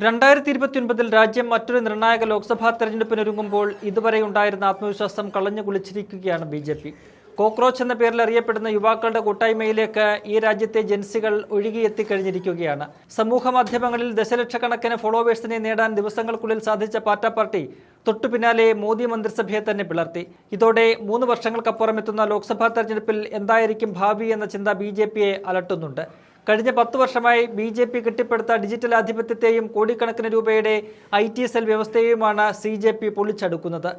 2029 രാജ്യം മറ്റൊരു നിർണായക ലോക്സഭാ തെരഞ്ഞെടുപ്പിനൊരുങ്ങുമ്പോൾ ഇതുവരെയുണ്ടായിരുന്ന ആത്മവിശ്വാസം കളഞ്ഞു കുളിച്ചിരിക്കുകയാണ് ബി.ജെ.പി. കോക്രോച്ച് എന്ന പേരിൽ അറിയപ്പെടുന്ന യുവാക്കളുടെ കൂട്ടായ്മയിലേക്ക് ഈ രാജ്യത്തെ ജൻസികൾ ഒഴുകിയെത്തിക്കഴിഞ്ഞിരിക്കുകയാണ്. സമൂഹ മാധ്യമങ്ങളിൽ ദശലക്ഷക്കണക്കിന് ഫോളോവേഴ്സിനെ നേടാൻ ദിവസങ്ങൾക്കുള്ളിൽ സാധിച്ച പാർട്ടി പാർട്ടി തൊട്ടു പിന്നാലെ മോദി മന്ത്രിസഭയെ തന്നെ പിളർത്തി. ഇതോടെ 3 വർഷങ്ങൾക്കപ്പുറം എത്തുന്ന ലോക്സഭാ തെരഞ്ഞെടുപ്പിൽ എന്തായിരിക്കും ഭാവി എന്ന ചിന്ത ബി.ജെ.പിയെ അലട്ടുന്നുണ്ട്. കഴിഞ്ഞ 10 വർഷമായി ബി.ജെ.പി. കെട്ടിപ്പടുത്ത ഡിജിറ്റൽ ആധിപത്യത്തെയും കോടിക്കണക്കിന് രൂപയുടെ IT സെൽ വ്യവസ്ഥയെയുമാണ് CJP പൊളിച്ചടുക്കുന്നത്.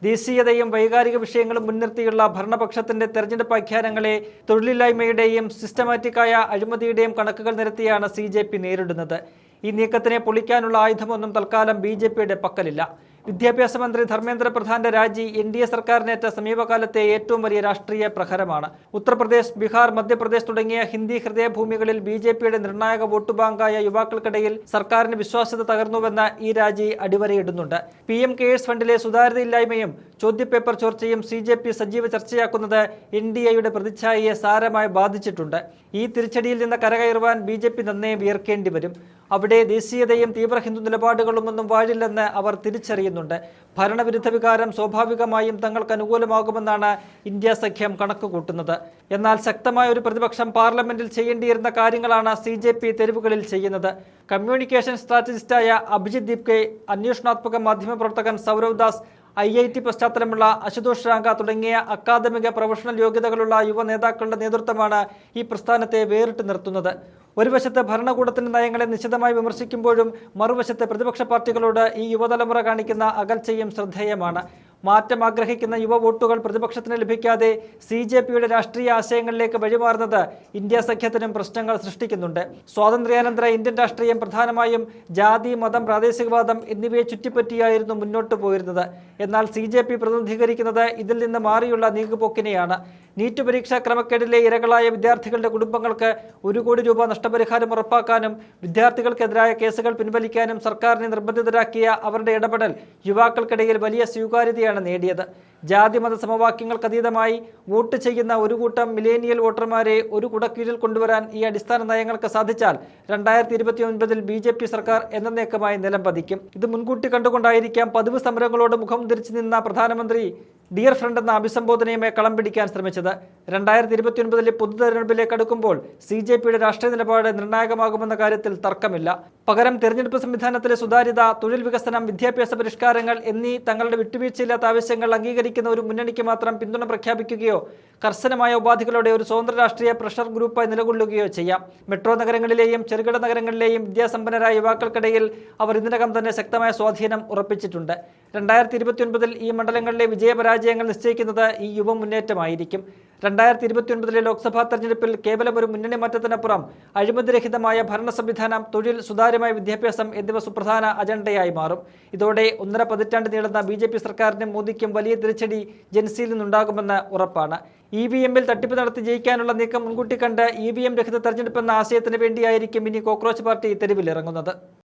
ദേശീയതയും വൈകാരിക വിഷയങ്ങളും മുൻനിർത്തിയുള്ള ഭരണപക്ഷത്തിന്റെ തെരഞ്ഞെടുപ്പ് ആഖ്യാനങ്ങളെ തൊഴിലില്ലായ്മയുടെയും സിസ്റ്റമാറ്റിക്കായ അഴിമതിയുടെയും കണക്കുകൾ നിരത്തിയാണ് CJP നേരിടുന്നത്. ഈ നീക്കത്തിനെ പൊളിക്കാനുള്ള ആയുധമൊന്നും തൽക്കാലം ബി.ജെ.പിയുടെ പക്കലില്ല. വിദ്യാഭ്യാസ മന്ത്രി ധർമ്മേന്ദ്ര പ്രധാന്റെ രാജി NDA സർക്കാരിനേറ്റ സമീപകാലത്തെ ഏറ്റവും വലിയ രാഷ്ട്രീയ പ്രഹരമാണ്. ഉത്തർപ്രദേശ്, ബീഹാർ, മധ്യപ്രദേശ് തുടങ്ങിയ ഹിന്ദി ഹൃദയഭൂമികളിൽ ബി.ജെ.പിയുടെ നിർണായക വോട്ട് ബാങ്കായ യുവാക്കൾക്കിടയിൽ സർക്കാരിന് വിശ്വാസ്യത തകർന്നുവെന്ന് ഈ രാജി അടിവരയിടുന്നുണ്ട്. PM കെയേഴ്സ് ഫണ്ടിലെ സുതാര്യതയില്ലായ്മയും ചോദ്യപേപ്പർ ചോർച്ചയും CJP സജീവ ചർച്ചയാക്കുന്നത് NDAയുടെ പ്രതിച്ഛായയെ സാരമായി ബാധിച്ചിട്ടുണ്ട്. ഈ തിരിച്ചടിയിൽ നിന്ന് കരകയറുവാൻ ബി.ജെ.പി. നന്നേ വിയർക്കേണ്ടി വരും. അവിടെ ദേശീയതയും തീവ്ര ഹിന്ദു നിലപാടുകളുമൊന്നും വാഴില്ലെന്ന് അവർ തിരിച്ചറിയുന്നുണ്ട്. ഭരണവിരുദ്ധ വികാരം സ്വാഭാവികമായും തങ്ങൾക്ക് അനുകൂലമാകുമെന്നാണ് ഇന്ത്യ സഖ്യം കണക്കുകൂട്ടുന്നത്. എന്നാൽ ശക്തമായ ഒരു പ്രതിപക്ഷം പാർലമെന്റിൽ ചെയ്യേണ്ടിയിരുന്ന കാര്യങ്ങളാണ് CJP തെരുവുകളിൽ ചെയ്യുന്നത്. കമ്മ്യൂണിക്കേഷൻ സ്ട്രാറ്റജിസ്റ്റായ അഭിജിത് ദീപ്കെ, അന്വേഷണാത്മക മാധ്യമപ്രവർത്തകൻ സൗരവ് ദാസ്, IIT പശ്ചാത്തലമുള്ള അശുതോഷ് റാങ്ക തുടങ്ങിയ അക്കാദമിക പ്രൊഫഷണൽ യോഗ്യതകളുള്ള യുവ നേതാക്കളുടെ നേതൃത്വമാണ് ഈ പ്രസ്ഥാനത്തെ വേറിട്ട് നിർത്തുന്നത്. ഒരു വശത്ത് ഭരണകൂടത്തിന്റെ നയങ്ങളെ നിശിതമായി വിമർശിക്കുമ്പോഴും മറുവശത്ത് പ്രതിപക്ഷ പാർട്ടികളോട് ഈ യുവതലമുറ കാണിക്കുന്ന അകൽച്ചയും ശ്രദ്ധേയമാണ്. മാറ്റം ആഗ്രഹിക്കുന്ന യുവ വോട്ടുകൾ പ്രതിപക്ഷത്തിന് ലഭിക്കാതെ CJPയുടെ രാഷ്ട്രീയ ആശയങ്ങളിലേക്ക് വഴിമാറുന്നത് ഇന്ത്യ സഖ്യത്തിനും പ്രശ്നങ്ങൾ സൃഷ്ടിക്കുന്നുണ്ട്. സ്വാതന്ത്ര്യാനന്തര ഇന്ത്യൻ രാഷ്ട്രീയം പ്രധാനമായും ജാതി, മതം, പ്രാദേശികവാദം എന്നിവയെ ചുറ്റിപ്പറ്റിയായിരുന്നു മുന്നോട്ട് പോയിരുന്നത്. എന്നാൽ CJP പ്രതിനിധീകരിക്കുന്നത് ഇതിൽ നിന്ന് മാറിയുള്ള നീക്കുപോക്കിനെയാണ്. നീറ്റ് പരീക്ഷാ ക്രമക്കേടിലെ ഇരകളായ വിദ്യാർത്ഥികളുടെ കുടുംബങ്ങൾക്ക് 1 കോടി രൂപ നഷ്ടപരിഹാരം ഉറപ്പാക്കാനും വിദ്യാർത്ഥികൾക്കെതിരായ കേസുകൾ പിൻവലിക്കാനും സർക്കാരിനെ നിർബന്ധിതരാക്കിയ അവരുടെ ഇടപെടൽ യുവാക്കൾക്കിടയിൽ വലിയ സ്വീകാര്യതയാണ് നേടിയത്. ജാതിമത സമവാക്യങ്ങൾക്കതീതമായി വോട്ട് ചെയ്യുന്ന ഒരു കൂട്ടം മിലേനിയൽ വോട്ടർമാരെ ഒരു കുടക്കീഴിൽ കൊണ്ടുവരാൻ ഈ അടിസ്ഥാന നയങ്ങൾക്ക് സാധിച്ചാൽ 2029 ബി.ജെ.പി. സർക്കാർ എന്നേക്കുമായി നിലം പതിക്കും. ഇത് മുൻകൂട്ടി കണ്ടുകൊണ്ടായിരിക്കാം പതിവ് സമരങ്ങളോട് മുഖം തിരിച്ചു നിന്ന പ്രധാനമന്ത്രി ഡിയർ ഫ്രണ്ട് എന്ന അഭിസംബോധനയുമായി കളം പിടിക്കാൻ ശ്രമിച്ചത്. 2029 പൊതു തെരഞ്ഞെടുപ്പിലേക്ക് അടുക്കുമ്പോൾ CJPയുടെ രാഷ്ട്രീയ നിലപാട് നിർണായകമാകുമെന്ന കാര്യത്തിൽ തർക്കമില്ല. പകരം തെരഞ്ഞെടുപ്പ് സംവിധാനത്തിലെ സുതാര്യത, തൊഴിൽ വികസനം, വിദ്യാഭ്യാസ പരിഷ്കാരങ്ങൾ എന്നീ തങ്ങളുടെ വിട്ടുവീഴ്ചയില്ലാത്ത ആവശ്യങ്ങൾ അംഗീകരിക്കുന്ന ഒരു മുന്നണിക്ക് മാത്രം പിന്തുണ പ്രഖ്യാപിക്കുകയോ കർശനമായ ഉപാധികളോടെ ഒരു സ്വതന്ത്ര രാഷ്ട്രീയ പ്രഷർ ഗ്രൂപ്പായി നിലകൊള്ളുകയോ ചെയ്യാം. മെട്രോ നഗരങ്ങളിലെയും ചെറുകിട നഗരങ്ങളിലെയും വിദ്യാസമ്പന്നരായ യുവാക്കൾക്കിടയിൽ അവർ ഇതിനകം തന്നെ ശക്തമായ സ്വാധീനം ഉറപ്പിച്ചിട്ടുണ്ട്. 2029 ഈ മണ്ഡലങ്ങളിലെ വിജയപരാജയങ്ങൾ നിശ്ചയിക്കുന്നത് ഈ യുവ മുന്നേറ്റമായിരിക്കും. 2029 ലോക്സഭാ തെരഞ്ഞെടുപ്പിൽ കേവലം ഒരു മുന്നണി മാറ്റത്തിനപ്പുറം അഴിമതിരഹിതമായ ഭരണ സംവിധാനം, തൊഴിൽ, സുതാര്യമായ വിദ്യാഭ്യാസം എന്നിവ സുപ്രധാന അജണ്ടയായി മാറും. ഇതോടെ 1.5 പതിറ്റാണ്ട് നീളുന്ന ബി.ജെ.പി. സർക്കാരിനും മോദിക്കും വലിയ തിരിച്ചടി ജൻസിയിൽ നിന്നുണ്ടാകുമെന്ന് ഉറപ്പാണ്. EVMൽ തട്ടിപ്പ് നടത്തി ജയിക്കാനുള്ള നീക്കം മുൻകൂട്ടി കണ്ട് EVM രഹിത തെരഞ്ഞെടുപ്പെന്ന ആശയത്തിന് വേണ്ടിയായിരിക്കും ഇനി കോക്രോച്ച് പാർട്ടി തെരുവിലിറങ്ങുന്നത്.